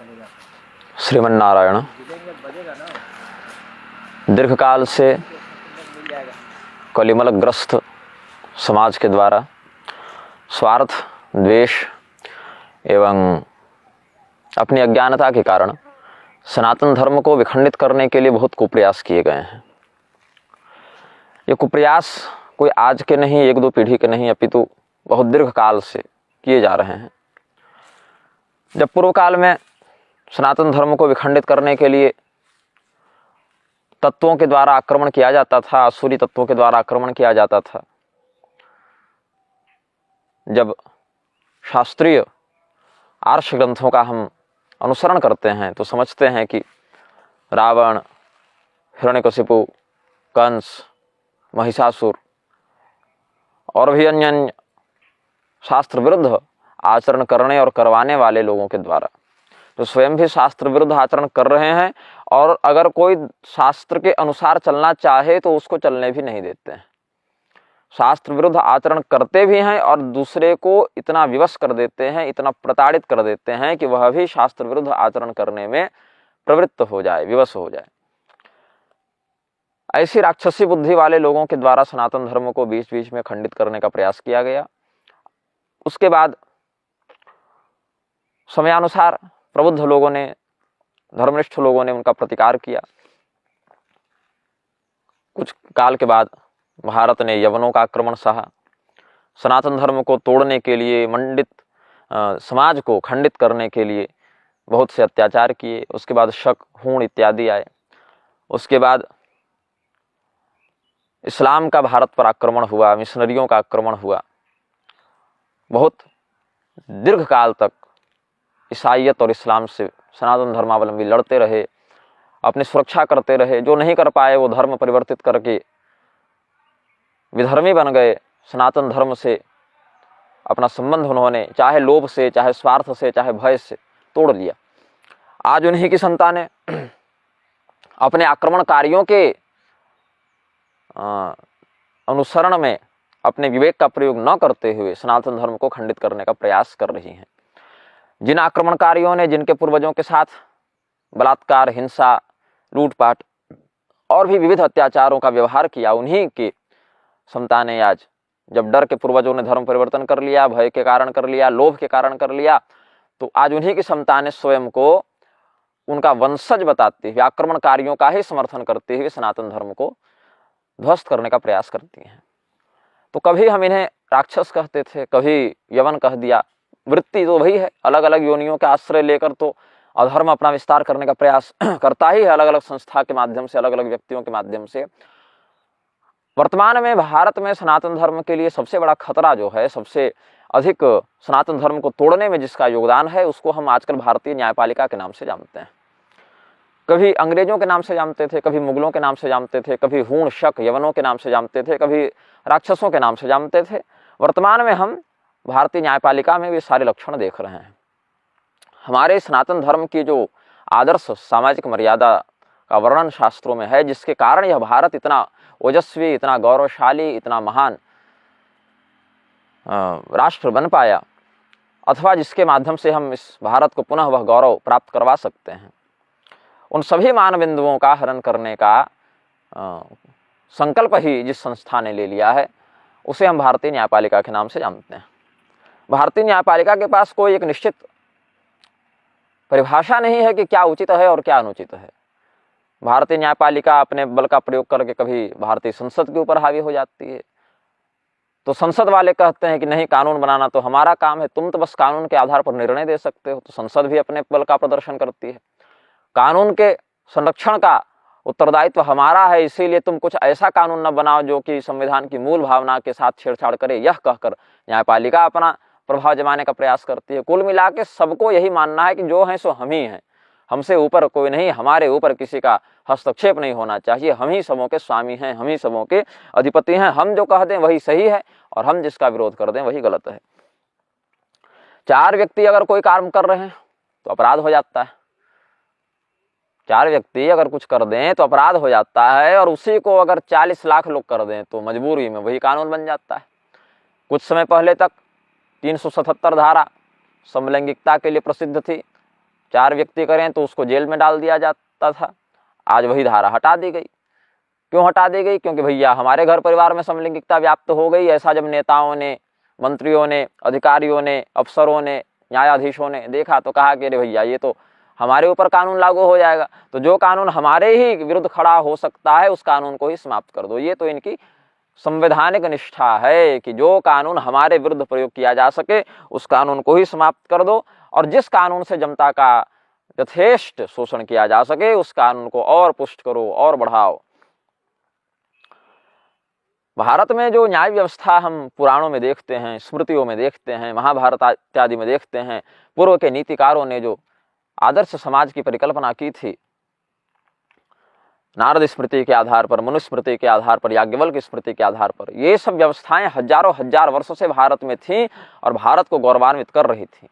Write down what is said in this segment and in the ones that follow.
श्रीमन्नारायण दीर्घकाल से कलिमलग्रस्त समाज के द्वारा स्वार्थ, द्वेष एवं अपनी अज्ञानता के कारण सनातन धर्म को विखंडित करने के लिए बहुत कुप्रयास किए गए हैं। ये कुप्रयास कोई आज के नहीं, एक दो पीढ़ी के नहीं, अपितु बहुत दीर्घ काल से किए जा रहे हैं। जब पूर्व काल में सनातन धर्म को विखंडित करने के लिए तत्वों के द्वारा आक्रमण किया जाता था, आसुरी तत्वों के द्वारा आक्रमण किया जाता था, जब शास्त्रीय आर्ष ग्रंथों का हम अनुसरण करते हैं तो समझते हैं कि रावण, हिरण्यकशिपु, कंस, महिषासुर और भी अन्य शास्त्र विरुद्ध आचरण करने और करवाने वाले लोगों के द्वारा, जो स्वयं भी शास्त्र विरुद्ध आचरण कर रहे हैं और अगर कोई शास्त्र के अनुसार चलना चाहे तो उसको चलने भी नहीं देते हैं। शास्त्र विरुद्ध आचरण करते भी हैं और दूसरे को इतना विवश कर देते हैं, इतना प्रताड़ित कर देते हैं कि वह भी शास्त्र विरुद्ध आचरण करने में प्रवृत्त हो जाए, विवश हो जाए। ऐसी राक्षसी बुद्धि वाले लोगों के द्वारा सनातन धर्म को बीच बीच में खंडित करने का प्रयास किया गया। उसके बाद समयानुसार प्रबुद्ध लोगों ने, धर्मनिष्ठ लोगों ने उनका प्रतिकार किया। कुछ काल के बाद भारत ने यवनों का आक्रमण सहा। सनातन धर्म को तोड़ने के लिए, मंडित समाज को खंडित करने के लिए बहुत से अत्याचार किए। उसके बाद शक, हूण इत्यादि आए। उसके बाद इस्लाम का भारत पर आक्रमण हुआ, मिशनरियों का आक्रमण हुआ। बहुत दीर्घ काल तक ईसाईयत और इस्लाम से सनातन धर्मावलंबी लड़ते रहे, अपनी सुरक्षा करते रहे। जो नहीं कर पाए वो धर्म परिवर्तित करके विधर्मी बन गए। सनातन धर्म से अपना संबंध उन्होंने चाहे लोभ से, चाहे स्वार्थ से, चाहे भय से तोड़ लिया। आज उन्हीं की संतानें अपने आक्रमणकारियों के अनुसरण में अपने विवेक का प्रयोग न करते हुए सनातन धर्म को खंडित करने का प्रयास कर रही हैं। जिन आक्रमणकारियों ने जिनके पूर्वजों के साथ बलात्कार, हिंसा, लूटपाट और भी विविध अत्याचारों का व्यवहार किया, उन्हीं के संतानें आज, जब डर के पूर्वजों ने धर्म परिवर्तन कर लिया, भय के कारण कर लिया, लोभ के कारण कर लिया, तो आज उन्हीं की संतानें स्वयं को उनका वंशज बताते हुए, आक्रमणकारियों का ही समर्थन करते हुए सनातन धर्म को ध्वस्त करने का प्रयास करती हैं। तो कभी हम इन्हें राक्षस कहते थे, कभी यवन कह दिया। वृत्ति तो वही है, अलग अलग योनियों के आश्रय लेकर तो अधर्म अपना विस्तार करने का प्रयास करता ही है, अलग अलग संस्था के माध्यम से, अलग अलग व्यक्तियों के माध्यम से। वर्तमान में भारत में सनातन धर्म के लिए सबसे बड़ा खतरा जो है, सबसे अधिक सनातन धर्म को तोड़ने में जिसका योगदान है, उसको हम आजकल भारतीय न्यायपालिका के नाम से जानते हैं। कभी अंग्रेजों के नाम से जानते थे, कभी मुगलों के नाम से जानते थे, कभी हूण, शक, यवनों के नाम से जानते थे, कभी राक्षसों के नाम से जानते थे। वर्तमान में हम भारतीय न्यायपालिका में भी सारे लक्षण देख रहे हैं। हमारे सनातन धर्म की जो आदर्श सामाजिक मर्यादा का वर्णन शास्त्रों में है, जिसके कारण यह भारत इतना ओजस्वी, इतना गौरवशाली, इतना महान राष्ट्र बन पाया, अथवा जिसके माध्यम से हम इस भारत को पुनः वह गौरव प्राप्त करवा सकते हैं, उन सभी मानबिंदुओं का हरण करने का संकल्प ही जिस संस्था ने ले लिया है, उसे हम भारतीय न्यायपालिका के नाम से जानते हैं। भारतीय न्यायपालिका के पास कोई एक निश्चित परिभाषा नहीं है कि क्या उचित है और क्या अनुचित है। भारतीय न्यायपालिका अपने बल का प्रयोग करके कभी भारतीय संसद के ऊपर हावी हो जाती है, तो संसद वाले कहते हैं कि नहीं, कानून बनाना तो हमारा काम है, तुम तो बस कानून के आधार पर निर्णय दे सकते हो। तो संसद भी अपने बल का प्रदर्शन करती है, कानून के संरक्षण का उत्तरदायित्व हमारा है, इसीलिए तुम कुछ ऐसा कानून न बनाओ जो कि संविधान की मूल भावना के साथ छेड़छाड़ करे। यह कहकर न्यायपालिका अपना प्रभाव जमाने का प्रयास करती है। कुल मिला के सबको यही मानना है कि जो है सो हम ही हैं, हमसे ऊपर कोई नहीं, हमारे ऊपर किसी का हस्तक्षेप नहीं होना चाहिए, हम ही सबों के स्वामी हैं, हम ही सबों के अधिपति हैं, हम जो कह दें वही सही है और हम जिसका विरोध कर दें वही गलत है। चार व्यक्ति अगर कोई काम कर रहे हैं तो अपराध हो जाता है, चार व्यक्ति अगर कुछ कर दें तो अपराध हो जाता है, और उसी को अगर 40 लाख लोग कर दें तो मजबूरी में वही कानून बन जाता है। कुछ समय पहले तक 377 धारा समलैंगिकता के लिए प्रसिद्ध थी, 4 व्यक्ति करें तो उसको जेल में डाल दिया जाता था। आज वही धारा हटा दी गई। क्यों हटा दी गई? क्योंकि भैया हमारे घर परिवार में समलैंगिकता व्याप्त हो गई। ऐसा जब नेताओं ने, मंत्रियों ने, अधिकारियों ने, अफसरों ने, न्यायाधीशों ने देखा तो कहा कि अरे भैया ये तो हमारे ऊपर कानून लागू हो जाएगा, तो जो कानून हमारे ही विरुद्ध खड़ा हो सकता है उस कानून को ही समाप्त कर दो। ये तो इनकी संवैधानिक निष्ठा है कि जो कानून हमारे विरुद्ध प्रयोग किया जा सके उस कानून को ही समाप्त कर दो, और जिस कानून से जनता का यथेष्ट शोषण किया जा सके उस कानून को और पुष्ट करो और बढ़ाओ। भारत में जो न्याय व्यवस्था हम पुराणों में देखते हैं, स्मृतियों में देखते हैं, महाभारत इत्यादि में देखते हैं, पूर्व के नीतिकारों ने जो आदर्श समाज की परिकल्पना की थी, नारद स्मृति के आधार पर, मनुस्मृति के आधार पर, याज्ञवल्क्य की स्मृति के आधार पर, ये सब व्यवस्थाएं हजारों हजार वर्षों से भारत में थीं और भारत को गौरवान्वित कर रही थी।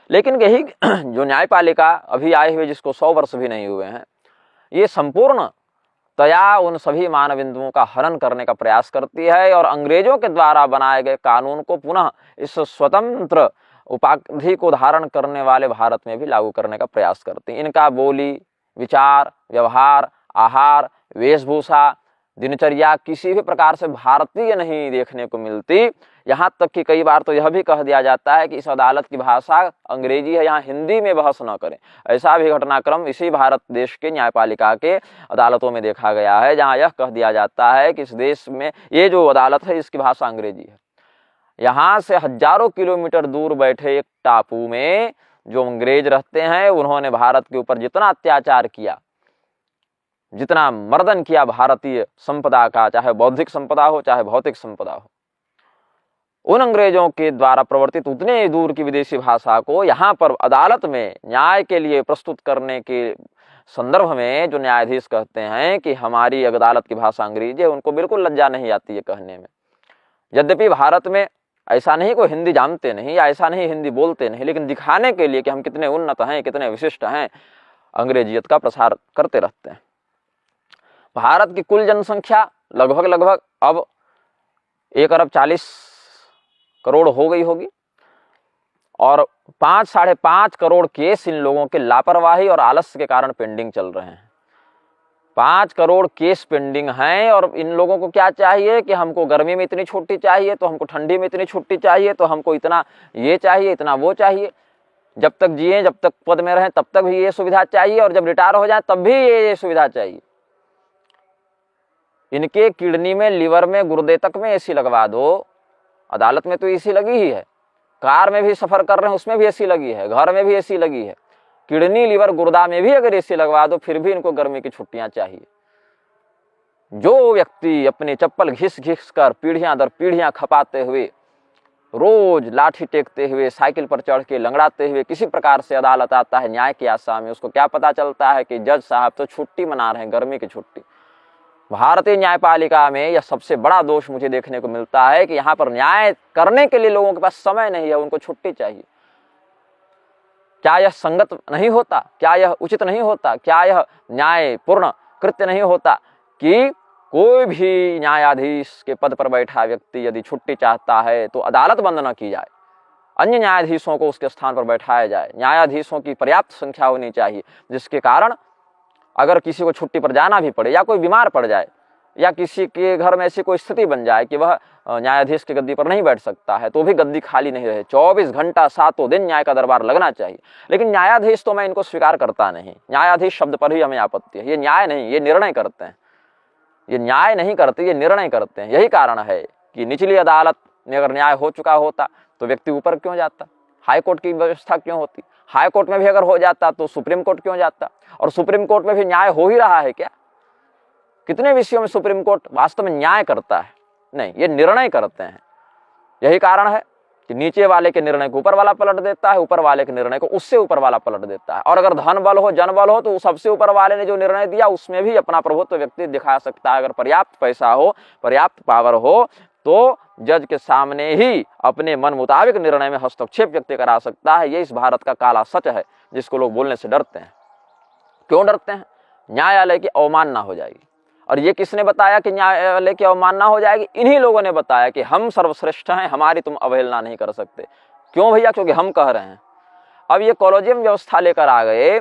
लेकिन यही जो न्यायपालिका अभी आए हुए, जिसको 100 वर्ष भी नहीं हुए हैं, ये संपूर्ण तया उन सभी मानव बिंदुओं का हनन करने का प्रयास करती है और अंग्रेजों के द्वारा बनाए गए कानून को पुनः इस स्वतंत्र उपाधि को धारण करने वाले भारत में भी लागू करने का प्रयास करती है। इनका बोली, विचार, व्यवहार, आहार, वेशभूषा, दिनचर्या किसी भी प्रकार से भारतीय नहीं देखने को मिलती। यहाँ तक कि कई बार तो यह भी कह दिया जाता है कि इस अदालत की भाषा अंग्रेजी है, यहाँ हिंदी में बहस न करें। ऐसा भी घटनाक्रम इसी भारत देश के न्यायपालिका के अदालतों में देखा गया है, जहाँ यह कह दिया जाता है कि इस देश में ये जो अदालत है इसकी भाषा अंग्रेजी है। यहाँ से हजारों किलोमीटर दूर बैठे एक टापू में जो अंग्रेज रहते हैं, उन्होंने भारत के ऊपर जितना अत्याचार किया, जितना मर्दन किया भारतीय संपदा का, चाहे बौद्धिक संपदा हो चाहे भौतिक संपदा हो, उन अंग्रेजों के द्वारा प्रवर्तित उतने दूर की विदेशी भाषा को यहाँ पर अदालत में न्याय के लिए प्रस्तुत करने के संदर्भ में जो न्यायाधीश कहते हैं कि हमारी अदालत की भाषा अंग्रेजी है, उनको बिल्कुल लज्जा नहीं आती है कहने में। यद्यपि भारत में ऐसा नहीं कोई हिंदी जानते नहीं या ऐसा नहीं हिंदी बोलते नहीं, लेकिन दिखाने के लिए कि हम कितने उन्नत हैं, कितने विशिष्ट हैं, अंग्रेजियत का प्रसार करते रहते हैं। भारत की कुल जनसंख्या लगभग अब 1 अरब 40 करोड़ हो गई होगी और 5-5.5 करोड़ केस इन लोगों के लापरवाही और आलस्य के कारण पेंडिंग चल रहे हैं। 5 करोड़ केस पेंडिंग हैं और इन लोगों को क्या चाहिए कि हमको गर्मी में इतनी छुट्टी चाहिए, तो हमको ठंडी में इतनी छुट्टी चाहिए, तो हमको इतना ये चाहिए, इतना वो चाहिए। जब तक जिए, जब तक पद में रहें तब तक भी ये सुविधा चाहिए और जब रिटायर हो जाए तब भी ये सुविधा चाहिए। इनके किडनी में, लीवर में, गुर्दे तक में एसी लगवा दो। अदालत में तो एसी लगी ही है, कार में भी सफर कर रहे हैं उसमें भी एसी लगी है, घर में भी एसी लगी है, किडनी, लीवर, गुर्दा में भी अगर एसी लगवा दो फिर भी इनको गर्मी की छुट्टियां चाहिए। जो व्यक्ति अपने चप्पल घिस घिस कर पीढ़ियां दर पीढ़ियां खपाते हुए, रोज लाठी टेकते हुए, साइकिल पर चढ़ के लंगड़ाते हुए किसी प्रकार से अदालत आता है न्याय की आशा में, उसको क्या पता चलता है कि जज साहब तो छुट्टी मना रहे हैं, गर्मी की छुट्टी। भारतीय न्यायपालिका में यह सबसे बड़ा दोष मुझे देखने को मिलता है कि यहाँ पर न्याय करने के लिए लोगों के पास समय नहीं है, उनको छुट्टी चाहिए। क्या यह संगत नहीं होता? क्या यह उचित नहीं होता? क्या यह न्यायपूर्ण कृत्य नहीं होता कि कोई भी न्यायाधीश के पद पर बैठा व्यक्ति यदि छुट्टी चाहता है तो अदालत बंद न की जाए, अन्य न्यायाधीशों को उसके स्थान पर बैठाया जाए। न्यायाधीशों की पर्याप्त संख्या होनी चाहिए, जिसके कारण अगर किसी को छुट्टी पर जाना भी पड़े या कोई बीमार पड़ जाए या किसी के घर में ऐसी कोई स्थिति बन जाए कि वह न्यायाधीश की गद्दी पर नहीं बैठ सकता है, तो भी गद्दी खाली नहीं रहे। 24 घंटा 7 दिन न्याय का दरबार लगना चाहिए। लेकिन न्यायाधीश तो मैं इनको स्वीकार करता नहीं। न्यायाधीश शब्द पर ही हमें आपत्ति है। ये न्याय नहीं, ये निर्णय करते हैं। ये न्याय नहीं करते, ये निर्णय करते हैं। यही कारण है कि निचली अदालत में अगर न्याय हो चुका होता तो व्यक्ति ऊपर क्यों जाता? हाई कोर्ट की व्यवस्था क्यों होती? हाई कोर्ट में भी अगर हो जाता तो सुप्रीम कोर्ट क्यों जाता? और सुप्रीम कोर्ट में भी न्याय हो ही रहा है क्या? कितने विषयों में सुप्रीम कोर्ट वास्तव में न्याय करता है? नहीं, ये निर्णय करते हैं। यही कारण है कि नीचे वाले के निर्णय को ऊपर वाला पलट देता है, ऊपर वाले के निर्णय को उससे ऊपर वाला पलट देता है। और अगर धन बल हो, जन बल हो, तो सबसे ऊपर वाले ने जो निर्णय दिया उसमें भी अपना प्रभुत्व व्यक्ति दिखा सकता है। अगर पर्याप्त पैसा हो, पर्याप्त पावर हो, तो जज के सामने ही अपने मन मुताबिक निर्णय में हस्तक्षेप व्यक्ति करा सकता है। ये इस भारत का काला सच है, जिसको लोग बोलने से डरते हैं। क्यों डरते हैं? न्यायालय की अवमानना हो जाएगी। और ये किसने बताया कि न्यायालय की अवमानना हो जाएगी? इन्हीं लोगों ने बताया कि हम सर्वश्रेष्ठ हैं, हमारी तुम अवहेलना नहीं कर सकते। क्यों भैया? क्योंकि हम कह रहे हैं। अब ये कॉलेजियम व्यवस्था लेकर आ गए,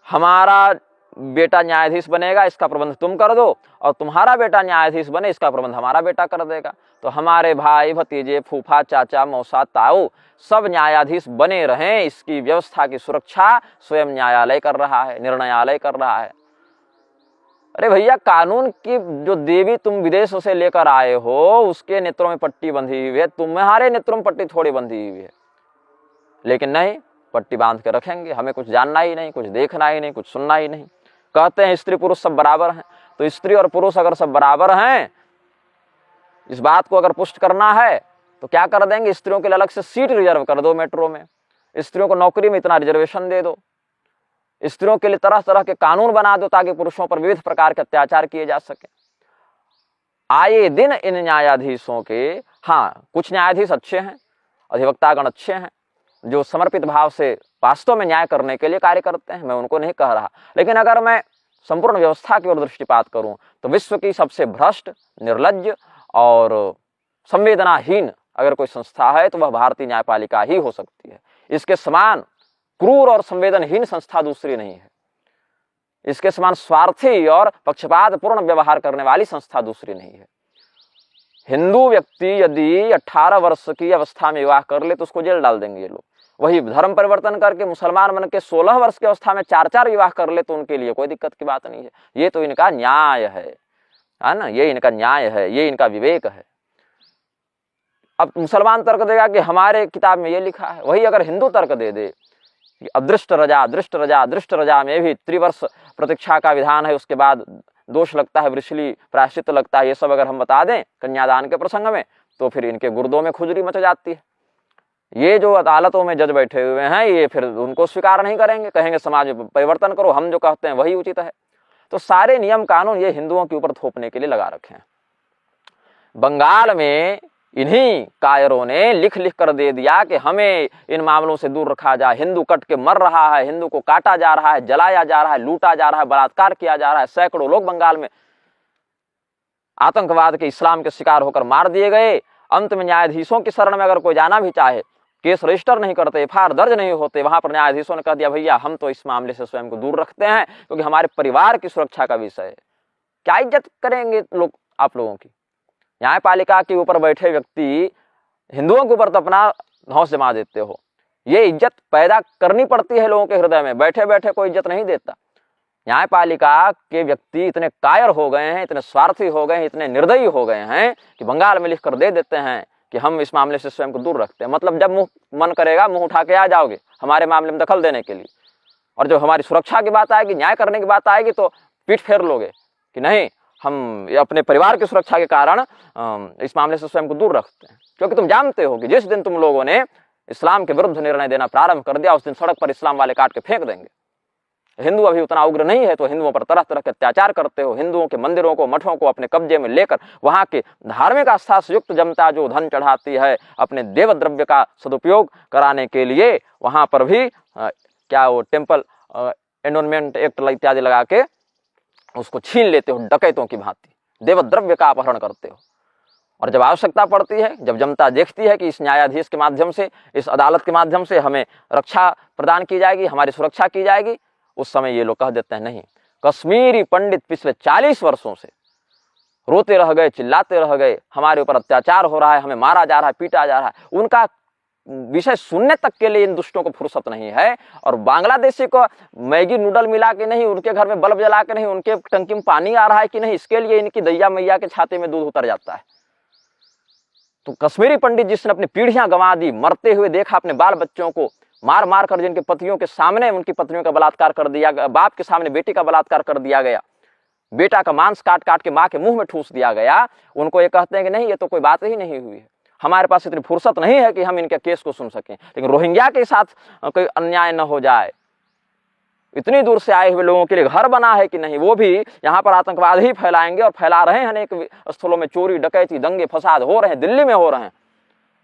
हमारा बेटा न्यायाधीश बनेगा, इसका प्रबंध तुम कर दो, और तुम्हारा बेटा न्यायाधीश बने, इसका प्रबंध हमारा बेटा कर देगा। तो हमारे भाई भतीजे, फूफा, चाचा, मौसा, ताऊ सब न्यायाधीश बने रहें, इसकी व्यवस्था की सुरक्षा स्वयं न्यायालय कर रहा है, निर्णयालय कर रहा है। अरे भैया, कानून की जो देवी तुम विदेशों से लेकर आए हो, उसके नेत्रों में पट्टी बंधी हुई है, तुम्हारे नेत्रों में पट्टी थोड़ी बंधी हुई है। लेकिन नहीं, पट्टी बांध के रखेंगे, हमें कुछ जानना ही नहीं, कुछ देखना ही नहीं, कुछ सुनना ही नहीं। कहते हैं स्त्री पुरुष सब बराबर हैं, तो स्त्री और पुरुष अगर सब बराबर हैं, इस बात को अगर पुष्ट करना है तो क्या कर देंगे, स्त्रियों के लिए अलग से सीट रिजर्व कर दो मेट्रो में, स्त्रियों को नौकरी में इतना रिजर्वेशन दे दो, स्त्रियों के लिए तरह तरह के कानून बना दो ताकि पुरुषों पर विविध प्रकार के अत्याचार किए जा सके। आए दिन इन न्यायाधीशों के, हाँ कुछ न्यायाधीश अच्छे हैं, अधिवक्तागण अच्छे हैं, जो समर्पित भाव से वास्तव में न्याय करने के लिए कार्य करते हैं, मैं उनको नहीं कह रहा। लेकिन अगर मैं संपूर्ण व्यवस्था की ओर दृष्टिपात करूं तो विश्व की सबसे भ्रष्ट, निर्लज्ज और संवेदनाहीन अगर कोई संस्था है तो वह भारतीय न्यायपालिका ही हो सकती है। इसके समान क्रूर और संवेदनहीन संस्था दूसरी नहीं है, इसके समान स्वार्थी और पक्षपातपूर्ण व्यवहार करने वाली संस्था दूसरी नहीं है। हिंदू व्यक्ति यदि 18 वर्ष की अवस्था में विवाह कर ले तो उसको जेल डाल देंगे ये लोग। वही धर्म परिवर्तन करके मुसलमान बन के 16 वर्ष की अवस्था में 4-4 विवाह कर ले तो उनके लिए कोई दिक्कत की बात नहीं है। ये तो इनका न्याय है ना, ये इनका न्याय है, ये इनका विवेक है। अब मुसलमान तर्क देगा कि हमारे किताब में ये लिखा है, वही अगर हिंदू तर्क दे दे कि अदृष्ट रजा, दृष्ट रजा, दृष्ट रजा में भी त्रिवर्ष प्रतीक्षा का विधान है, उसके बाद दोष लगता है, वृषली प्रायश्चित लगता है, ये सब अगर हम बता दें कन्यादान के प्रसंग में तो फिर इनके गुर्दों में खुजली मच जाती है। ये जो अदालतों में जज बैठे हुए हैं ये फिर उनको स्वीकार नहीं करेंगे, कहेंगे समाज में परिवर्तन करो, हम जो कहते हैं वही उचित है। तो सारे नियम कानून ये हिंदुओं के ऊपर थोपने के लिए लगा रखे हैं। बंगाल में इन्हीं कायरों ने लिख लिख कर दे दिया कि हमें इन मामलों से दूर रखा जाए, हिंदू कट के मर रहा है, हिंदू को काटा जा रहा है, जलाया जा रहा है, लूटा जा रहा है, बलात्कार किया जा रहा है। सैकड़ों लोग बंगाल में आतंकवाद के, इस्लाम के शिकार होकर मार दिए गए। अंत में न्यायाधीशों की शरण में अगर कोई जाना भी चाहे, केस रजिस्टर नहीं करते, FIR दर्ज नहीं होते, वहां पर न्यायाधीशों ने कह दिया भैया हम तो इस मामले से स्वयं को दूर रखते हैं क्योंकि हमारे परिवार की सुरक्षा का विषय है। क्या इज्जत करेंगे लोग आप लोगों की? न्यायपालिका के ऊपर बैठे व्यक्ति हिंदुओं के ऊपर तो अपना धौंस जमा देते हो। ये इज्जत पैदा करनी पड़ती है लोगों के हृदय में, बैठे बैठे कोई इज्जत नहीं देता। न्यायपालिका के व्यक्ति इतने कायर हो गए हैं, इतने स्वार्थी हो गए हैं, इतने निर्दयी हो गए हैं कि बंगाल में लिख कर दे देते हैं कि हम इस मामले से स्वयं को दूर रखते हैं। मतलब जब मुंह मन करेगा मुंह उठा के आ जाओगे हमारे मामले में दखल देने के लिए, और जब हमारी सुरक्षा की बात आएगी, न्याय करने की बात आएगी तो पीठ फेर लोगे कि नहीं, हम अपने परिवार की सुरक्षा के कारण इस मामले से स्वयं को दूर रखते हैं। क्योंकि तुम जानते हो कि जिस दिन तुम लोगों ने इस्लाम के विरुद्ध निर्णय देना प्रारंभ कर दिया उस दिन सड़क पर इस्लाम वाले काट के फेंक देंगे। हिंदू अभी उतना उग्र नहीं है तो हिंदुओं पर तरह तरह के अत्याचार करते हो। हिंदुओं के मंदिरों को, मठों को अपने कब्जे में लेकर वहां के धार्मिक आस्था से युक्त जनता जो धन चढ़ाती है अपने देव द्रव्य का सदुपयोग कराने के लिए, वहां पर भी क्या वो टेम्पल एंडोनमेंट एक्ट इत्यादि लगा के उसको छीन लेते हो, डकैतों की भांति देव द्रव्य का अपहरण करते हो। और जब आवश्यकता पड़ती है, जब जनता देखती है कि इस न्यायाधीश के माध्यम से, इस अदालत के माध्यम से हमें रक्षा प्रदान की जाएगी, हमारी सुरक्षा की जाएगी, उस समय ये लोग कह देते हैं नहीं। कश्मीरी पंडित पिछले 40 वर्षों से रोते रह गए, चिल्लाते रह गए, हमारे ऊपर अत्याचार हो रहा है, हमें मारा जा रहा है, पीटा जा रहा है। उनका विषय सुनने तक के लिए इन दुष्टों को फुर्सत नहीं है। और बांग्लादेशी को मैगी नूडल मिला के नहीं, उनके घर में बल्ब जला के नहीं, उनके टंकी में पानी आ रहा है कि नहीं, इसके लिए इनकी दैया मैया के छाते में दूध उतर जाता है। तो कश्मीरी पंडित जिसने अपनी पीढ़ियां गंवा दी, मरते हुए देखा अपने बाल बच्चों को मार मार कर, जिनके पतियों के सामने उनकी पत्नियों का बलात्कार कर दिया गया, बाप के सामने बेटी का बलात्कार कर दिया गया, बेटा का मांस काट काट के माँ के मुंह में ठूस दिया गया, उनको ये कहते हैं कि नहीं, ये तो कोई बात ही नहीं हुई है, हमारे पास इतनी फुर्सत नहीं है कि हम इनके केस को सुन सकें। लेकिन रोहिंग्या के साथ कोई अन्याय न हो जाए, इतनी दूर से आए हुए लोगों के लिए घर बना है कि नहीं, वो भी यहाँ पर आतंकवाद ही फैलाएंगे और फैला रहे हैं। अनेक स्थलों में चोरी डकैती दंगे फसाद हो रहे हैं, दिल्ली में हो रहे हैं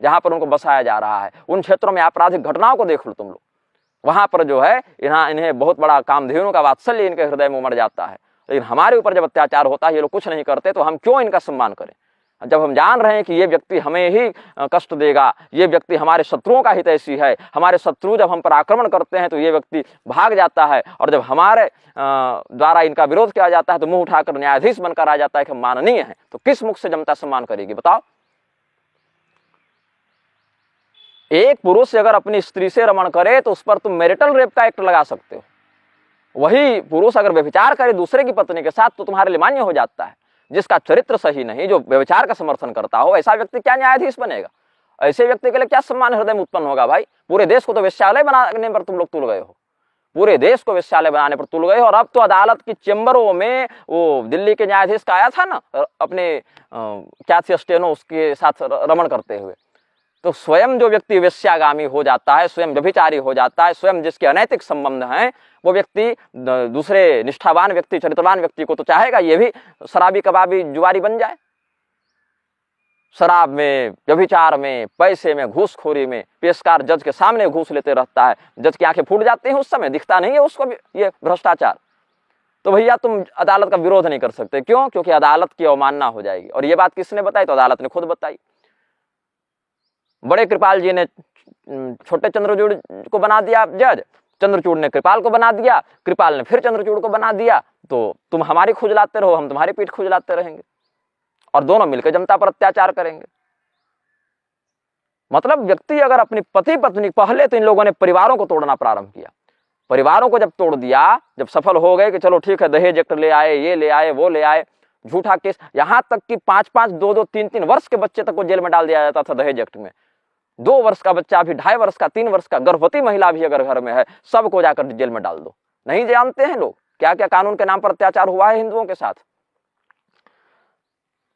जहाँ पर उनको बसाया जा रहा है। उन क्षेत्रों में आपराधिक घटनाओं को देख लो तुम लोग, वहां पर जो है इन्हें बहुत बड़ा कामधेनु का वात्सल्य इनके हृदय में उमड़ जाता है। लेकिन हमारे ऊपर जब अत्याचार होता है ये लोग कुछ नहीं करते, तो हम क्यों इनका सम्मान करें? जब हम जान रहे हैं कि ये व्यक्ति हमें ही कष्ट देगा, ये व्यक्ति हमारे शत्रुओं का हितैषी है, हमारे शत्रु जब हम पर आक्रमण करते हैं तो ये व्यक्ति भाग जाता है, और जब हमारे द्वारा इनका विरोध किया जाता है तो मुंह उठाकर न्यायाधीश बनकर आ जाता है कि हम माननीय हैं, तो किस मुख से जनता सम्मान करेगी बताओ। एक पुरुष अगर अपनी स्त्री से रमण करे तो उस पर तुम मैरिटल रेप का एक्ट लगा सकते हो। वही पुरुष अगर व्यभिचार करे दूसरे की पत्नी के साथ तो तुम्हारे लिए मान्य हो जाता है। जिसका चरित्र सही नहीं, जो व्यभिचार का समर्थन करता हो, ऐसा व्यक्ति क्या न्यायाधीश बनेगा? ऐसे व्यक्ति के लिए क्या सम्मान हृदय में उत्पन्न होगा? भाई, पूरे देश को तो वेश्यालय बनाने पर तुम लोग तुल गए हो, पूरे देश को वेश्यालय बनाने पर तुल गए हो। और अब तो अदालत की चेंबरों में वो दिल्ली के न्यायाधीश का आया था ना, अपने क्या थी स्टेनो, उसके साथ रमण करते हुए। तो स्वयं जो व्यक्ति वेश्यागामी हो जाता है, स्वयं व्यभिचारी हो जाता है, स्वयं जिसके अनैतिक संबंध हैं, वो व्यक्ति दूसरे निष्ठावान व्यक्ति, चरित्रवान व्यक्ति को तो चाहेगा ये भी शराबी कबाबी जुआरी बन जाए। शराब में, व्यभिचार में, पैसे में, घूसखोरी में पेशकार जज के सामने घूस लेते रहता है, जज की आंखें फूट जाती हैं उस समय, दिखता नहीं है उसको भी ये भ्रष्टाचार। तो भैया तुम अदालत का विरोध नहीं कर सकते, क्यों? क्योंकि अदालत की अवमानना हो जाएगी। और ये बात किसने बताई? तो अदालत ने खुद बताई। बड़े कृपाल जी ने छोटे चंद्रचूड़ को बना दिया जज, चंद्रचूड़ ने कृपाल को बना दिया, कृपाल ने फिर चंद्रचूड़ को बना दिया। तो तुम हमारी खुजलाते रहो, हम तुम्हारी पीठ खुजलाते रहेंगे, और दोनों मिलकर जनता पर अत्याचार करेंगे। मतलब व्यक्ति अगर अपनी पति पत्नी, पहले तो इन लोगों ने परिवारों को तोड़ना प्रारंभ किया, परिवारों को जब तोड़ दिया, जब सफल हो गए कि चलो ठीक है दहेज एक्ट ले आए, ये ले आए, वो ले आए, झूठा केस, यहां तक कि 5-5, 2-2, 3-3 वर्ष के बच्चे तक को जेल में डाल दिया जाता था दहेज एक्ट में। 2 वर्ष का बच्चा भी, 2.5 वर्ष का, 3 वर्ष का, गर्भवती महिला भी अगर घर में है, सबको जाकर जेल में डाल दो। नहीं जानते हैं लोग क्या क्या कानून के नाम पर अत्याचार हुआ है हिंदुओं के साथ।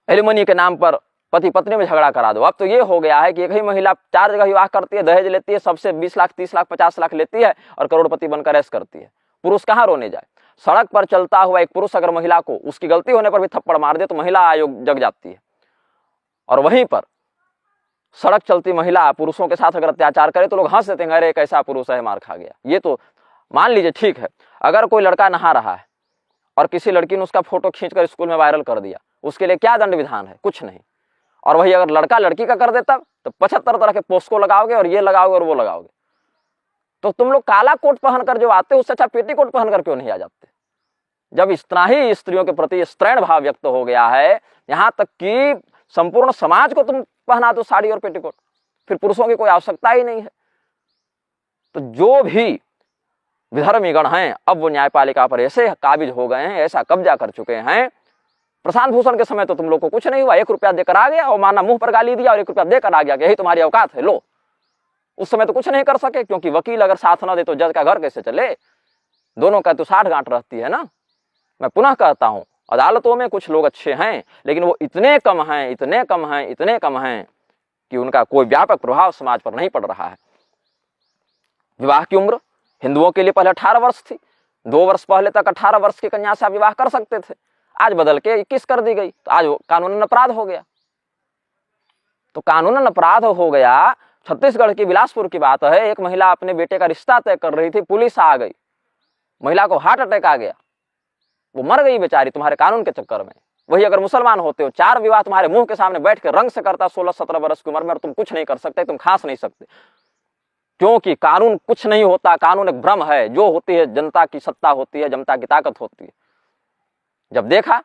एलिमनी के नाम पर पति पत्नी में झगड़ा करा दो। अब तो ये हो गया है कि एक ही महिला 4 जगह विवाह करती है, दहेज लेती है, सबसे 20 लाख, 30 लाख, 50 लाख लेती है और करोड़पति बनकर ऐश करती है। पुरुष कहाँ रोने जाए? सड़क पर चलता हुआ एक पुरुष अगर महिला को उसकी गलती होने पर भी थप्पड़ मार दे तो महिला आयोग जग जाती है, और वहीं पर सड़क चलती महिला पुरुषों के साथ अगर अत्याचार करे तो लोग हंस देते हैं, अरे कैसा पुरुष है, मार खा गया। ये तो मान लीजिए ठीक है, अगर कोई लड़का नहा रहा है और किसी लड़की ने उसका फोटो खींचकर स्कूल में वायरल कर दिया, उसके लिए क्या दंड विधान है? कुछ नहीं। और वही अगर लड़का लड़की का कर देता तो 75 तरह के पोस्को लगाओगे, और ये लगाओगे और वो लगाओगे। तो तुम लोग काला कोट पहनकर जो आते हो उससे अच्छा पेटीकोट पहनकर क्यों नहीं आ जाते? जब इतना ही स्त्रियों के प्रति स्त्रैण भाव व्यक्त हो गया है, यहाँ तक कि संपूर्ण समाज को तुम पहना दो साड़ी और पेटीकोट, फिर पुरुषों की कोई आवश्यकता ही नहीं है। तो जो भी विधर्मीगण हैं अब वो न्यायपालिका पर ऐसे काबिज हो गए हैं, ऐसा कब्जा कर चुके हैं। प्रशांत भूषण के समय तो तुम लोग को कुछ नहीं हुआ, 1 रुपया देकर आ गया और माना मुंह पर गाली दिया और 1 रुपया देकर आ गया कि यही तुम्हारी औकात है, लो। उस समय तो कुछ नहीं कर सके, क्योंकि वकील अगर साथ ना दे तो जज का घर कैसे चले? दोनों का तो 60 गांठ रहती है ना। मैं पुनः कहता हूं, अदालतों में कुछ लोग अच्छे हैं, लेकिन वो इतने कम हैं, इतने कम हैं, इतने कम हैं कि उनका कोई व्यापक प्रभाव समाज पर नहीं पड़ रहा है। विवाह की उम्र हिंदुओं के लिए पहले 18 वर्ष थी। 2 वर्ष पहले तक 18 वर्ष की कन्या से आप विवाह कर सकते थे, आज बदल के 21 कर दी गई, तो आज कानूनन अपराध हो गया। तो कानूनन अपराध हो गया। छत्तीसगढ़ की बिलासपुर की बात है, एक महिला अपने बेटे का रिश्ता तय कर रही थी, पुलिस आ गई, महिला को हार्ट अटैक आ गया, वो मर गई बेचारी तुम्हारे कानून के चक्कर में। वही अगर मुसलमान होते हो, 4 विवाह तुम्हारे मुंह के सामने बैठ के रंग से करता 16-17 वर्ष की उम्र में, और तुम कुछ नहीं कर सकते, तुम खांस नहीं सकते, क्योंकि कानून कुछ नहीं होता, कानून एक भ्रम है। जो होती है जनता की सत्ता होती है, जनता की ताकत होती है। जब देखा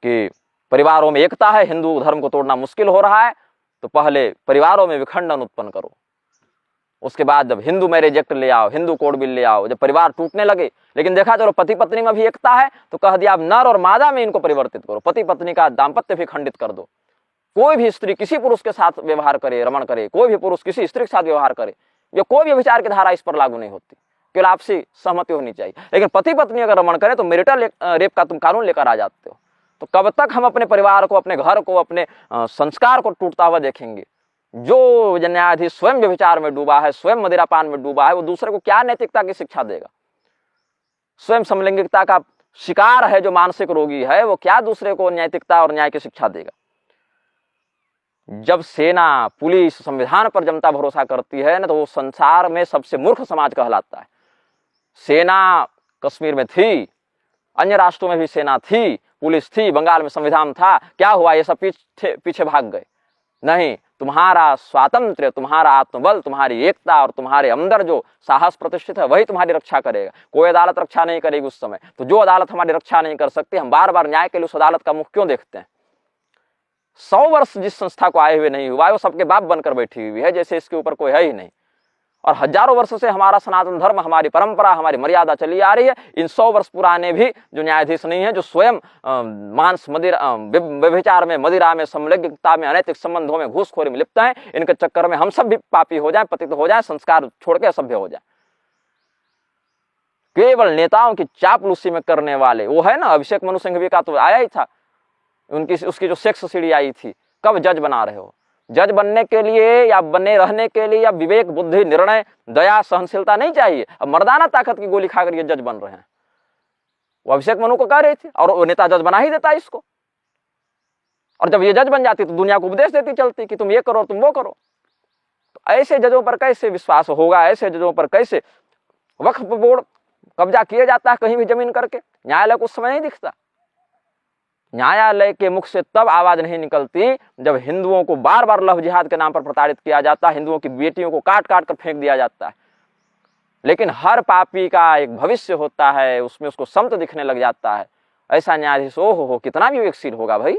कि परिवारों में एकता है, हिंदू धर्म को तोड़ना मुश्किल हो रहा है, तो पहले परिवारों में विखंडन उत्पन्न करो। उसके बाद जब हिंदू मैरिज एक्ट ले आओ, हिंदू कोड बिल ले आओ, जब परिवार टूटने लगे, लेकिन देखा चलो पति पत्नी में भी एकता है, तो कह दिया अब नर और मादा में इनको परिवर्तित करो, पति पत्नी का दाम्पत्य भी खंडित कर दो। कोई भी स्त्री किसी पुरुष के साथ व्यवहार करे, रमण करे, कोई भी पुरुष किसी स्त्री के साथ व्यवहार करे, या कोई भी विचार की धारा इस पर लागू नहीं होती, केवल आपसी सहमति होनी चाहिए। लेकिन पति पत्नी अगर रमण करे तो मैरिटल रेप का तुम कानून लेकर आ जाते हो। तो कब तक हम अपने परिवार को, अपने घर को, अपने संस्कार को टूटता हुआ देखेंगे? जो न्यायाधीश स्वयं व्यभिचार में डूबा है, स्वयं मदिरापान में डूबा है, वो दूसरे को क्या नैतिकता की शिक्षा देगा? स्वयं समलैंगिकता का शिकार है जो मानसिक रोगी है, वो क्या दूसरे को नैतिकता और न्याय की शिक्षा देगा? जब सेना, पुलिस, संविधान पर जनता भरोसा करती है ना, तो वो संसार में सबसे मूर्ख समाज कहलाता है। सेना कश्मीर में थी, अन्य राष्ट्रों में भी सेना थी, पुलिस थी, बंगाल में संविधान था, क्या हुआ? ये सब पीछे भाग गए। नहीं, तुम्हारा स्वातंत्र्य, तुम्हारा आत्मबल, तुम्हारी एकता और तुम्हारे अंदर जो साहस प्रतिष्ठित है वही तुम्हारी रक्षा करेगा। कोई अदालत रक्षा नहीं करेगी उस समय। तो जो अदालत हमारी रक्षा नहीं कर सकती, हम बार बार न्याय के लिए उस अदालत का मुख क्यों देखते हैं? 100 वर्ष जिस संस्था को आए हुए नहीं हुआ, वो सबके बाप बनकर बैठी हुई है, जैसे इसके ऊपर कोई है ही नहीं। और हजारों वर्षों से हमारा सनातन धर्म, हमारी परंपरा, हमारी मर्यादा चली आ रही है। इन 100 वर्ष पुराने भी जो न्यायाधीश नहीं है, जो स्वयं मांस, मदिरा, व्यभिचार में, मदिरा में, समलैंगिकता में, अनैतिक संबंधों में, घूसखोरी में लिप्त हैं, इनके चक्कर में हम सब भी पापी हो जाएं, पतित हो जाएं, संस्कार छोड़ के असभ्य हो जाएं। केवल नेताओं की चापलूसी में करने वाले वो है ना, अभिषेक मनु सिंघवी का तो आया ही था, उसकी जो सेक्स सीढ़ी आई थी। कब जज बना रहे हो? जज बनने के लिए या बने रहने के लिए या विवेक, बुद्धि, निर्णय, दया, सहनशीलता नहीं चाहिए। अब मर्दाना ताकत की गोली खाकर ये जज बन रहे हैं। वो अभिषेक मनु को कह रही थी और वो नेता जज बना ही देता इसको। और जब ये जज बन जाती तो दुनिया को उपदेश देती चलती कि तुम ये करो, तुम वो करो। तो ऐसे जजों पर कैसे विश्वास होगा? ऐसे जजों पर कैसे? वक्फ बोर्ड कब्जा किया जाता है कहीं भी जमीन करके, न्यायालय को उस समय नहीं दिखता। न्यायालय के मुख से तब आवाज नहीं निकलती जब हिंदुओं को बार बार लव जिहाद के नाम पर प्रताड़ित किया जाता है, हिंदुओं की बेटियों को काट काट कर फेंक दिया जाता है। लेकिन हर पापी का एक भविष्य होता है, उसमें उसको संत दिखने लग जाता है। ऐसा न्यायाधीश हो कितना विवेकशील होगा भाई।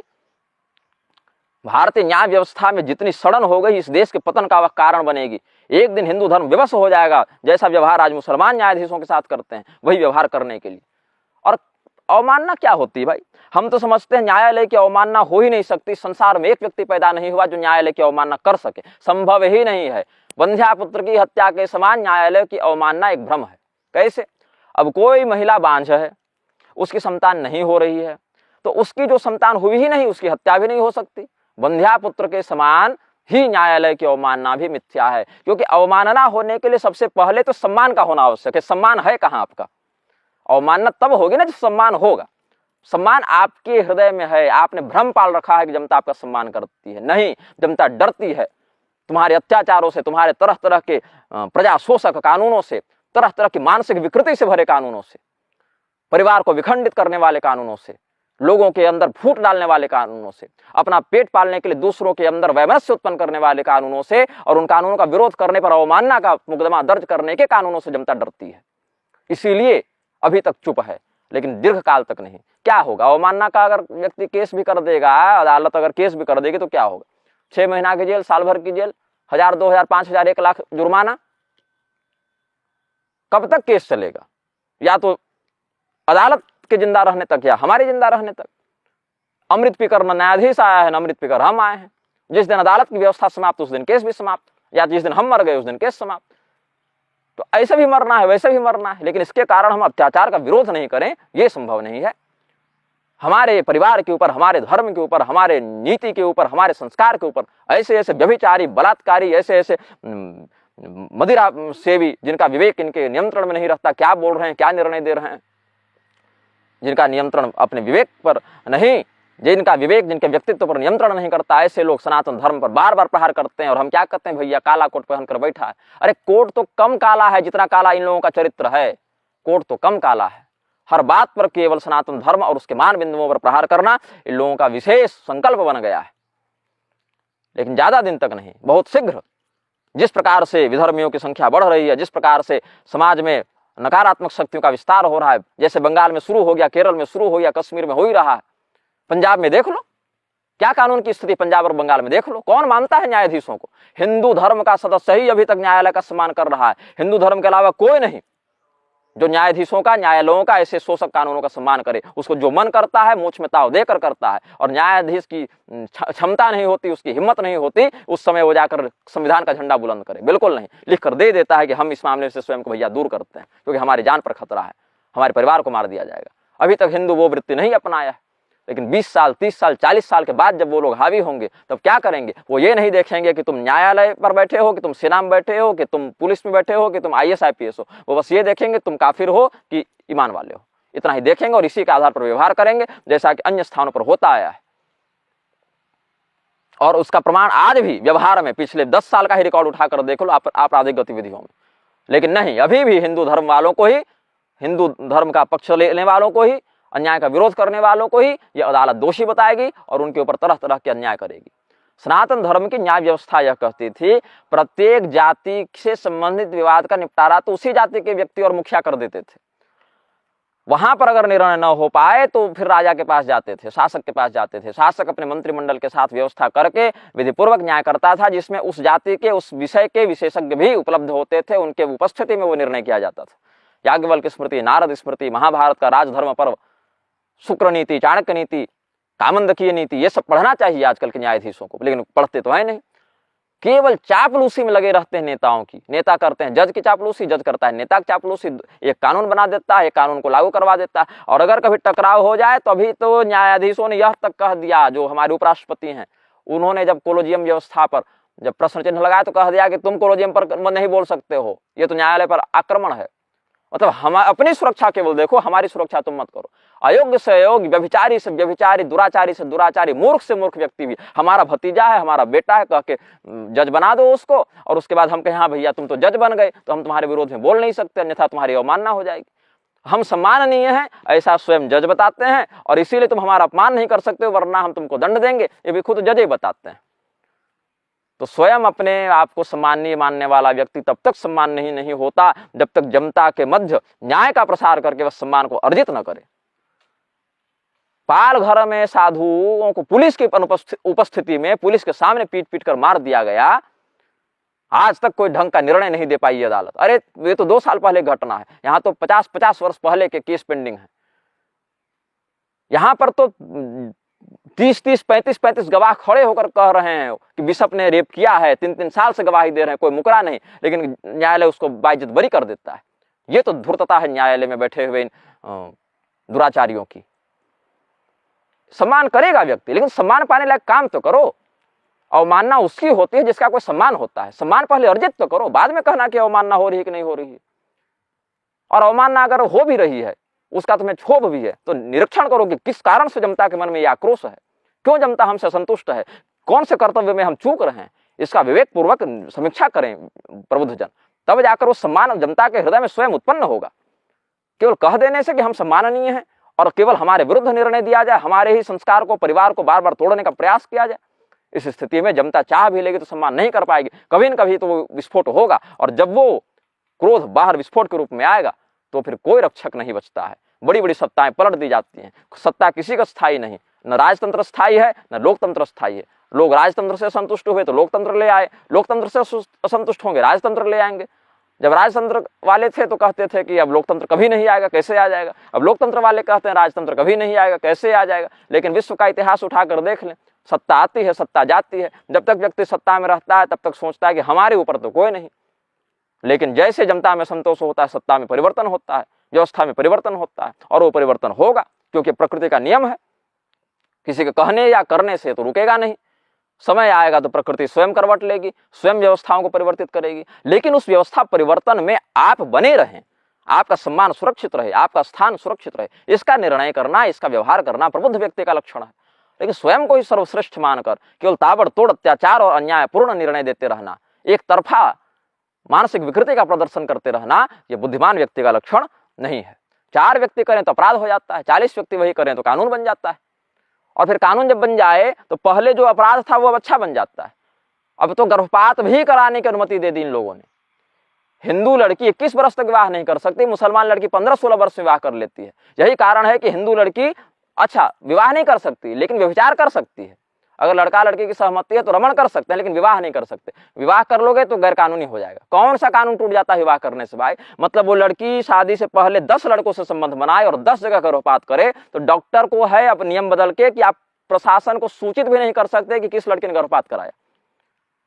भारतीय न्याय व्यवस्था में जितनी सड़न हो गई, इस देश के पतन का वह कारण बनेगी। एक दिन हिंदू धर्म विवश हो जाएगा। जैसा व्यवहार आज मुसलमान न्यायाधीशों के साथ करते हैं वही व्यवहार करने के लिए। और अवमानना क्या होती है भाई? हम तो समझते हैं न्यायालय की अवमानना हो ही नहीं सकती। संसार में एक व्यक्ति पैदा नहीं हुआ जो न्यायालय की अवमानना कर सके, संभव ही नहीं है। बंध्यापुत्र की हत्या के समान न्यायालय की अवमानना एक भ्रम है। कैसे? अब कोई महिला बांझ है, उसकी संतान नहीं हो रही है, तो उसकी जो संतान हुई ही नहीं उसकी हत्या भी नहीं हो सकती। बंध्यापुत्र के समान ही न्यायालय की अवमानना भी मिथ्या है, क्योंकि अवमानना होने के लिए सबसे पहले तो सम्मान का होना आवश्यक है। सम्मान है कहाँ आपका? अवमानना तब होगी ना जब सम्मान होगा। सम्मान आपके हृदय में है। आपने भ्रम पाल रखा है कि जनता आपका सम्मान करती है। नहीं, जनता डरती है तुम्हारे अत्याचारों से, तुम्हारे तरह तरह के प्रजा शोषक कानूनों से, तरह तरह की मानसिक विकृति से भरे कानूनों से, परिवार को विखंडित करने वाले कानूनों से, लोगों के अंदर फूट डालने वाले कानूनों से, अपना पेट पालने के लिए दूसरों के अंदर वैमनस्य उत्पन्न करने वाले कानूनों से, और उन कानूनों का विरोध करने पर अवमानना का मुकदमा दर्ज करने के कानूनों से जनता डरती है। इसीलिए अभी तक चुप है, लेकिन दीर्घ काल तक नहीं। क्या होगा? अवमानना का अगर व्यक्ति केस भी कर देगा, अदालत अगर केस भी कर देगी तो क्या होगा? 6 महीना की जेल, साल भर की जेल, 1000, 2000, 5000, 1 लाख जुर्माना। कब तक केस चलेगा? या तो अदालत के जिंदा रहने तक या हमारे जिंदा रहने तक। अमृत पीकर न्यायाधीश आया है, अमृत पीकर हम आए हैं। जिस दिन अदालत की व्यवस्था समाप्त उस दिन केस भी समाप्त, या जिस दिन हम मर गए उस दिन केस समाप्त। तो ऐसे भी मरना है, वैसे भी मरना है, लेकिन इसके कारण हम अत्याचार का विरोध नहीं करें, यह संभव नहीं है। हमारे परिवार के ऊपर, हमारे धर्म के ऊपर, हमारे नीति के ऊपर, हमारे संस्कार के ऊपर ऐसे ऐसे व्यभिचारी, बलात्कारी, ऐसे ऐसे मदिरा सेवी, जिनका विवेक इनके नियंत्रण में नहीं रहता, क्या बोल रहे हैं, क्या निर्णय दे रहे हैं, जिनका नियंत्रण अपने विवेक पर नहीं, जिनका विवेक जिनके व्यक्तित्व पर नियंत्रण नहीं करता, ऐसे लोग सनातन धर्म पर बार बार प्रहार करते हैं। और हम क्या कहते हैं? भैया काला कोट पहनकर बैठा है। अरे कोट तो कम काला है जितना काला इन लोगों का चरित्र है। कोट तो कम काला है। हर बात पर केवल सनातन धर्म और उसके मान बिंदुओं पर प्रहार करना इन लोगों का विशेष संकल्प बन गया है। लेकिन ज्यादा दिन तक नहीं, बहुत शीघ्र। जिस प्रकार से विधर्मियों की संख्या बढ़ रही है, जिस प्रकार से समाज में नकारात्मक शक्तियों का विस्तार हो रहा है, जैसे बंगाल में शुरू हो गया, केरल में शुरू हो गया, कश्मीर में हो ही रहा है, पंजाब में देख लो क्या कानून की स्थिति, पंजाब और बंगाल में देख लो। कौन मानता है न्यायाधीशों को? हिंदू धर्म का सदस्य ही अभी तक न्यायालय का सम्मान कर रहा है। हिंदू धर्म के अलावा कोई नहीं जो न्यायाधीशों का, न्यायालयों का, ऐसे शोषक कानूनों का सम्मान करे। उसको जो मन करता है मूंछ में ताव देकर करता है। और न्यायाधीश की क्षमता नहीं होती, उसकी हिम्मत नहीं होती, उस समय वो जाकर संविधान का झंडा बुलंद करे। बिल्कुल नहीं, लिख कर दे देता है कि हम इस मामले से स्वयं को भैया दूर करते हैं, क्योंकि हमारी जान पर खतरा है, हमारे परिवार को मार दिया जाएगा। अभी तक हिंदू वो वृत्ति नहीं अपनाया है। लेकिन 20 साल, 30 साल, 40 साल के बाद जब वो लोग हावी होंगे तब क्या करेंगे? वो ये नहीं देखेंगे कि तुम न्यायालय पर बैठे हो, कि तुम सेना में बैठे हो, कि तुम पुलिस में बैठे हो, कि तुम IAS IPS हो। वो बस ये देखेंगे तुम काफिर हो कि ईमान वाले हो। इतना ही देखेंगे और इसी के आधार पर व्यवहार करेंगे, जैसा कि अन्य स्थानों पर होता आया है। और उसका प्रमाण आज भी व्यवहार में पिछले 10 साल का ही रिकॉर्ड उठाकर देख लो आपराधिक गतिविधियों में। लेकिन नहीं, अभी भी हिंदू धर्म वालों को ही, हिंदू धर्म का पक्ष लेने वालों को ही अन्याय का विरोध करने वालों को ही यह अदालत दोषी बताएगी और उनके ऊपर तरह तरह के अन्याय करेगी। सनातन धर्म की न्याय व्यवस्था यह कहती थी, प्रत्येक जाति से संबंधित विवाद का निपटारा तो उसी जाति के व्यक्ति और मुखिया कर देते थे। वहां पर अगर निर्णय न हो पाए तो फिर राजा के पास जाते थे, शासक के पास जाते थे। शासक अपने मंत्रिमंडल के साथ व्यवस्था करके विधिपूर्वक न्याय करता था, जिसमें उस जाति के उस विषय के विशेषज्ञ भी उपलब्ध होते थे, उनके उपस्थिति में वो निर्णय किया जाता था। याज्ञवल्क्य स्मृति, नारद स्मृति, महाभारत का राजधर्म पर्व, शुक्र नीति, चाणक्य नीति, कामंदकीय नीति, ये सब पढ़ना चाहिए आजकल के न्यायाधीशों को, लेकिन पढ़ते तो है नहीं। केवल चापलूसी में लगे रहते हैं नेताओं की। नेता करते हैं जज की चापलूसी, जज करता है नेता की चापलूसी। एक कानून बना देता है, एक कानून को लागू करवा देता है, और अगर कभी टकराव हो जाए तो अभी तो न्यायाधीशों ने यह तक कह दिया, जो हमारे उपराष्ट्रपति हैं उन्होंने जब कोलोजियम व्यवस्था पर जब प्रश्न चिन्ह लगाया तो कह दिया कि तुम कोलोजियम पर नहीं बोल सकते हो, ये तो न्यायालय पर आक्रमण है। मतलब हम अपनी सुरक्षा केवल देखो, हमारी सुरक्षा तुम मत करो। अयोग्य से अयोग्य, व्यभिचारी से व्यभिचारी, दुराचारी से दुराचारी, मूर्ख से मूर्ख व्यक्ति भी हमारा भतीजा है, हमारा बेटा है कह के जज बना दो उसको, और उसके बाद हम कहें हाँ भैया तुम तो जज बन गए तो हम तुम्हारे विरोध में बोल नहीं सकते, अन्यथा तुम्हारी अवमानना हो जाएगी। हम सम्माननीय हैं ऐसा स्वयं जज बताते हैं, और इसीलिए तुम हमारा अपमान नहीं कर सकते वरना हम तुमको दंड देंगे, ये भी खुद जज ही बताते हैं। तो स्वयं अपने आप को सम्माननीय मानने वाला व्यक्ति तब तक सम्माननीय नहीं होता जब तक जनता के मध्य न्याय का प्रसार करके वह सम्मान को अर्जित न करे। पाल घर में साधुओं को पुलिस की उपस्थिति में पुलिस के सामने पीट पीट कर मार दिया गया, आज तक कोई ढंग का निर्णय नहीं दे पाई अदालत। अरे ये तो 2 साल पहले घटना है, यहाँ तो 50-50 वर्ष पहले के केस पेंडिंग है। यहाँ पर तो 30-30, 35-35 गवाह खड़े होकर कह रहे हैं कि बिशप ने रेप किया है, 3-3 साल से गवाही दे रहे हैं, कोई मुकरा नहीं, लेकिन न्यायालय उसको बाइज्जत बरी कर देता है। ये तो धूर्तता है न्यायालय में बैठे हुए इन दुराचारियों की। सम्मान करेगा व्यक्ति, लेकिन सम्मान पाने लायक काम तो करो। अवमानना उसकी होती है जिसका कोई सम्मान होता है। सम्मान पहले अर्जित तो करो, बाद में कहना कि अवमानना हो रही है कि नहीं हो रही है। और अवमानना अगर हो भी रही है, उसका तुम्हें क्षोभ भी है, तो निरीक्षण करो कि किस कारण से जनता के मन में यह आक्रोश है, क्यों जनता हमसे संतुष्ट है, कौन से कर्तव्य में हम चूक रहे हैं। इसका विवेक पूर्वक समीक्षा करें प्रबुद्धजन, तब जाकर वो सम्मान जनता के हृदय में स्वयं उत्पन्न होगा। केवल कह देने से कि हम सम्माननीय हैं और केवल हमारे विरुद्ध निर्णय दिया जाए, हमारे ही संस्कार को, परिवार को बार बार तोड़ने का प्रयास किया जाए, इस स्थिति में जनता चाह भी लेगी तो सम्मान नहीं कर पाएगी। कभी न कभी तो वो विस्फोट होगा, और जब वो क्रोध बाहर विस्फोट के रूप में आएगा तो फिर कोई रक्षक नहीं बचता है। बड़ी बड़ी सत्ताएं पलट दी जाती हैं। सत्ता किसी का स्थायी नहीं, न राजतंत्र स्थायी है न लोकतंत्र स्थायी है। लोग राजतंत्र से संतुष्ट हुए तो लोकतंत्र ले आए, लोकतंत्र से असंतुष्ट होंगे राजतंत्र ले आएंगे। जब राजतंत्र वाले थे तो कहते थे कि अब लोकतंत्र कभी नहीं आएगा, कैसे आ जाएगा। अब लोकतंत्र वाले कहते हैं राजतंत्र कभी नहीं आएगा, कैसे आ जाएगा। लेकिन विश्व का इतिहास उठाकर देख लें, सत्ता आती है, सत्ता जाती है। जब तक व्यक्ति सत्ता में रहता है तब तक सोचता है कि हमारे ऊपर तो कोई नहीं, लेकिन जैसे जनता में संतोष होता है, सत्ता में परिवर्तन होता है, व्यवस्था में परिवर्तन होता है, और वो परिवर्तन होगा क्योंकि प्रकृति का नियम है। किसी के कहने या करने से तो रुकेगा नहीं। समय आएगा तो प्रकृति स्वयं करवट लेगी, स्वयं व्यवस्थाओं को परिवर्तित करेगी। लेकिन उस व्यवस्था परिवर्तन में आप बने रहें, आपका सम्मान सुरक्षित रहे, आपका स्थान सुरक्षित रहे, इसका निर्णय करना, इसका व्यवहार करना प्रबुद्ध व्यक्ति का लक्षण है। लेकिन स्वयं को ही सर्वश्रेष्ठ मानकर केवल ताबड़तोड़ अत्याचार और अन्यायपूर्ण निर्णय देते रहना, एक तरफा मानसिक विकृति का प्रदर्शन करते रहना, यह बुद्धिमान व्यक्ति का लक्षण नहीं है। 4 व्यक्ति करें तो अपराध हो जाता है, 40 व्यक्ति वही करें तो कानून बन जाता है। और फिर कानून जब बन जाए तो पहले जो अपराध था वो अब अच्छा बन जाता है। अब तो गर्भपात भी कराने की अनुमति दे दी इन लोगों ने। हिंदू लड़की 21 वर्ष तक विवाह नहीं कर सकती, मुसलमान लड़की 15-16 वर्ष में विवाह कर लेती है। यही कारण है कि हिंदू लड़की अच्छा विवाह नहीं कर सकती लेकिन व्यभिचार कर सकती है। अगर लड़का लड़की की सहमति है तो रमण कर सकते हैं, लेकिन विवाह नहीं कर सकते। विवाह कर लोगे तो गैर कानूनी हो जाएगा। कौन सा कानून टूट जाता है विवाह करने से भाई? मतलब वो लड़की शादी से पहले 10 लड़कों से संबंध बनाए और 10 जगह गर्भपात करे तो डॉक्टर को है अब नियम बदल के कि आप प्रशासन को सूचित भी नहीं कर सकते कि किस लड़के ने गर्भपात कराया।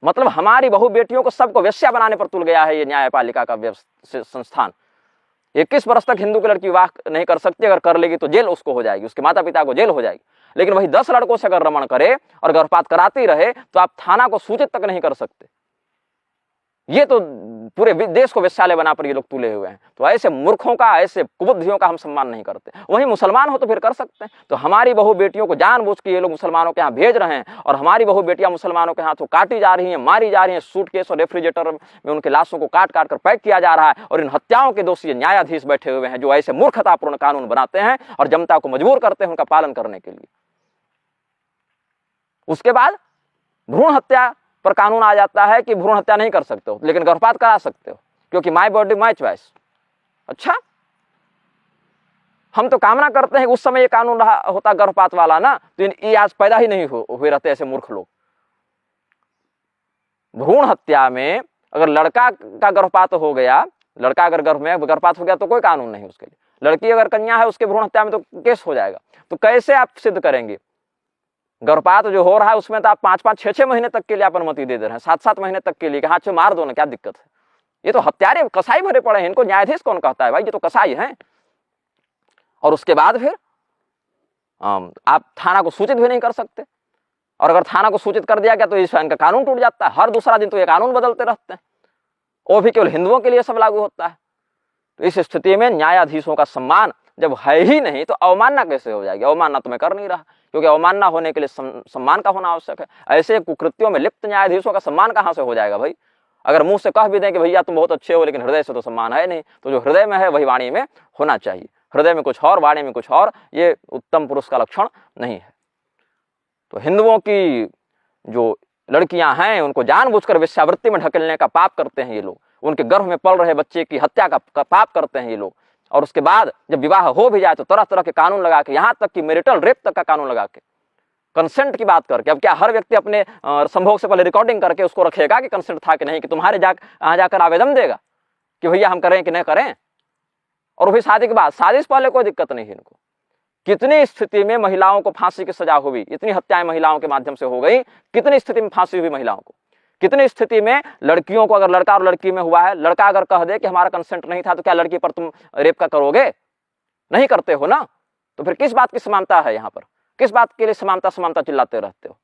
मतलब हमारी बहु बेटियों को सबको वेश्या बनाने पर तुल गया है ये न्यायपालिका का संस्थान। 21 वर्ष तक हिंदू की लड़की विवाह नहीं कर सकती, अगर कर लेगी तो जेल उसको हो जाएगी, उसके माता पिता को जेल हो जाएगी। लेकिन वही 10 लड़कों से अगर रमण करे और गर्भपात कराती रहे तो आप थाना को सूचित तक नहीं कर सकते। ये तो पूरे देश को वेश्यालय बना पर ये लोग तुले हुए हैं। तो ऐसे मूर्खों का, ऐसे कुबुद्धियों का हम सम्मान नहीं करते। वहीं मुसलमान हो तो फिर कर सकते हैं। तो हमारी बहू बेटियों को जानबूझ के ये लोग मुसलमानों के यहाँ भेज रहे हैं और हमारी बहू बेटियां मुसलमानों के हाथों काटी जा रही हैं, मारी जा रही हैं, सूटकेस और रेफ्रिजरेटर में उनके लाशों को काट काट कर पैक किया जा रहा है। और इन हत्याओं के दोषी न्यायाधीश बैठे हुए हैं जो ऐसे मूर्खतापूर्ण कानून बनाते हैं और जनता को मजबूर करते हैं उनका पालन करने के लिए। उसके बाद भ्रूण हत्या पर कानून आ जाता है कि भ्रूण हत्या नहीं कर सकते हो लेकिन गर्भपात करा सकते हो, क्योंकि माय बॉडी माय चॉइस। अच्छा, हम तो कामना करते हैं उस समय ये कानून रहा होता गर्भपात वाला ना, तो ये आज पैदा ही नहीं हुए रहते ऐसे मूर्ख लोग। भ्रूण हत्या में अगर लड़का का गर्भपात हो गया, लड़का अगर गर्भपात हो गया तो कोई कानून नहीं उसके लिए। लड़की अगर कन्या है उसके भ्रूण हत्या में तो केस हो जाएगा। तो कैसे आप सिद्ध करेंगे? गर्भपात जो हो रहा है उसमें तो आप 5-5, 6-6 महीने तक के लिए आप अनुमति दे रहे हैं, 7-7 महीने तक के लिए, हाथ से मार दो ना, क्या दिक्कत है? ये तो हत्यारे कसाई भरे पड़े हैं, इनको न्यायाधीश कौन कहता है भाई? ये तो कसाई हैं। और उसके बाद फिर आप थाना को सूचित भी नहीं कर सकते, और अगर थाना को सूचित कर दिया गया तो इनका कानून टूट जाता है। हर दूसरा दिन तो ये कानून बदलते रहते हैं, वो भी केवल हिंदुओं के लिए सब लागू होता है। तो इस स्थिति में न्यायाधीशों का सम्मान जब है ही नहीं तो अवमानना कैसे हो जाएगी? अवमानना तो मैं कर नहीं रहा, क्योंकि अवमानना होने के लिए सम्मान का होना आवश्यक है। ऐसे कुकृत्यों में लिप्त न्यायाधीशों का सम्मान कहां से हो जाएगा भाई? अगर मुंह से कह भी दें कि भैया तुम बहुत अच्छे हो, लेकिन हृदय से तो सम्मान है नहीं। तो जो हृदय में है वही वाणी में होना चाहिए। हृदय में कुछ और, वाणी में कुछ और, ये उत्तम पुरुष का लक्षण नहीं है। तो हिंदुओं की जो लड़कियां हैं उनको जानबूझकर वेश्यावृत्ति में ढकेलने का पाप करते हैं ये लोग। उनके गर्भ में पल रहे बच्चे की हत्या का पाप करते हैं ये लोग। और उसके बाद जब विवाह हो भी जाए तो तरह तरह के कानून लगा के, यहां तक कि मैरिटल रेप तक का कानून लगा के, कंसेंट की बात करके। अब क्या हर व्यक्ति अपने संभोग से पहले रिकॉर्डिंग करके उसको रखेगा कि कंसेंट था कि नहीं, कि तुम्हारे यहाँ जाकर आवेदन देगा कि भैया हम करें कि नहीं करें? और भी शादी के बाद, शादी से पहले कोई दिक्कत नहीं है इनको। कितनी स्थिति में महिलाओं को फांसी की सजा हुई, इतनी हत्याएं महिलाओं के माध्यम से हो गई। कितनी स्थिति में फांसी हुई महिलाओं को, कितनी स्थिति में लड़कियों को, अगर लड़का और लड़की में हुआ है, लड़का अगर कह दे कि हमारा कंसेंट नहीं था, तो क्या लड़की पर तुम रेप का करोगे? नहीं करते हो ना। तो फिर किस बात की समानता है यहाँ पर? किस बात के लिए समानता समानता चिल्लाते रहते हो?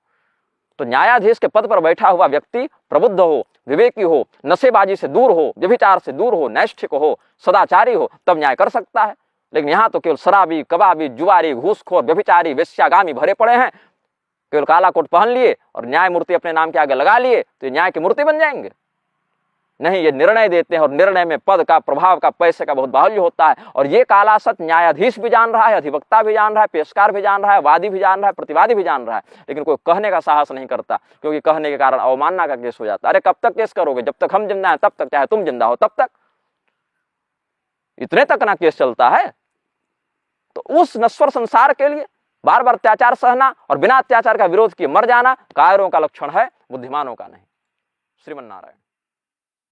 तो न्यायाधीश के पद पर बैठा हुआ व्यक्ति प्रबुद्ध हो, विवेकी हो, नशेबाजी से दूर हो, व्यभिचार से दूर हो, नैष्ठिक हो, सदाचारी हो, तब न्याय कर सकता है। लेकिन यहाँ तो केवल शराबी, कबाबी, जुआरी, घूसखोर, व्यभिचारी, वेश्यागामी भरे पड़े हैं। केवल काला कोट पहन लिए और न्यायमूर्ति अपने नाम के आगे लगा लिए तो ये न्याय की मूर्ति बन जाएंगे? नहीं, ये निर्णय देते हैं और निर्णय में पद का, प्रभाव का, पैसे का बहुत बाहुल्य होता है। और ये काला सत्य न्यायाधीश भी जान रहा है, अधिवक्ता भी जान रहा है, पेशकार भी जान रहा है, वादी भी जान रहा है, प्रतिवादी भी जान रहा है, लेकिन कोई कहने का साहस नहीं करता, क्योंकि कहने के कारण अवमानना का केस हो जाता है। अरे कब तक केस करोगे? जब तक हम जिंदा हैं तब तक, चाहे तुम जिंदा हो तब तक, इतने तक ना केस चलता है। तो उस नश्वर संसार के लिए बार बार अत्याचार सहना और बिना अत्याचार का विरोध किए मर जाना कायरों का लक्षण है, बुद्धिमानों का नहीं। श्रीमन नारायण।